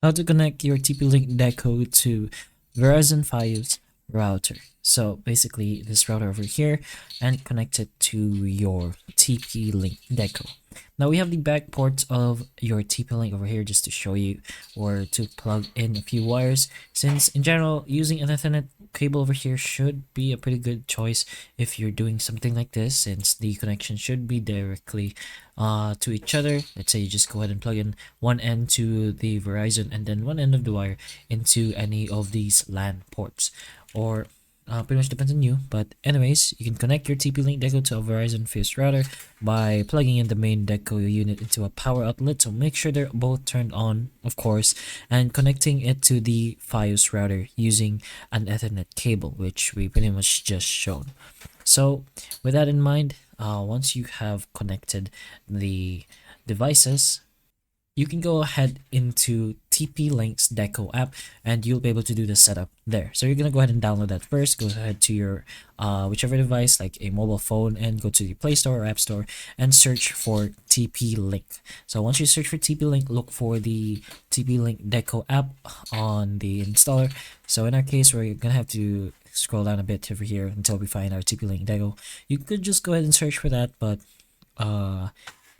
How to connect your TP-Link Deco to Verizon Fios router. So basically this router over here and connect it to your TP-Link Deco. Now we have the back ports of your TP-Link over here just to show you where to plug in a few wires, since in general using an Ethernet cable over here should be a pretty good choice if you're doing something like this, since the connection should be directly to each other. Let's say you just go ahead and plug in one end to the Verizon and then one end of the wire into any of these LAN ports, or pretty much depends on you. But anyways, you can connect your TP-Link Deco to a Verizon Fios router by plugging in the main Deco unit into a power outlet, so make sure they're both turned on, of course, and connecting it to the Fios router using an Ethernet cable, which we pretty much just shown. So with that in mind, once you have connected the devices, you can go ahead into TP-Link's Deco app and you'll be able to do the setup there. So you're gonna go ahead and download that first. Go ahead to your whichever device, like a mobile phone, and go to the Play Store or App Store and search for TP-Link. So once you search for TP-Link, look for the TP-Link Deco app on the installer. So in our case, we're gonna have to scroll down a bit over here until we find our TP-Link Deco. You could just go ahead and search for that, but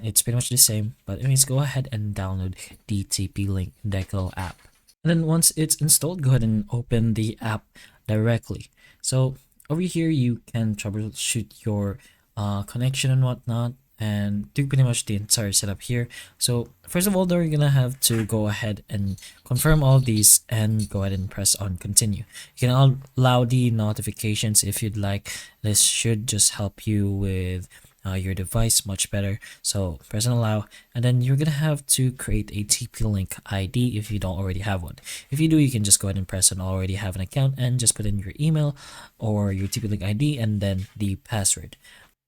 it's pretty much the same. But anyways, go ahead and download the TP-Link Deco app. And then once it's installed, go ahead and open the app directly. So over here, you can troubleshoot your connection and whatnot, and do pretty much the entire setup here. So first of all, though, you're gonna have to go ahead and confirm all of these and go ahead and press on continue. You can allow the notifications if you'd like. This should just help you with your device much better. So press and allow, and then you're gonna have to create a TP-Link ID if you don't already have one. If you do, you can just go ahead and press on already have an account and just put in your email or your TP-Link ID and then the password.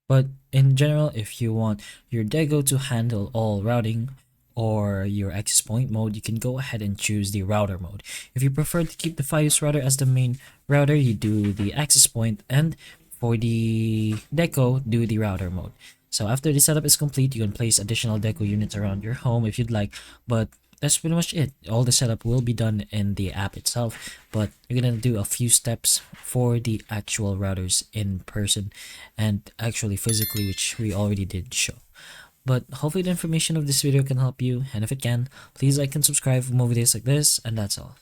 But in general, if you want your Deco to handle all routing or your access point mode, you can go ahead and choose the router mode. If you prefer to keep the Fios router as the main router, you do the access point, and for the Deco, do the router mode. So after the setup is complete, you can place additional Deco units around your home if you'd like, but that's pretty much it. All the setup will be done in the app itself, but you're gonna do a few steps for the actual routers in person and actually physically, which we already did show. But hopefully the information of this video can help you, and if it can, please like and subscribe for more videos like this, and that's all.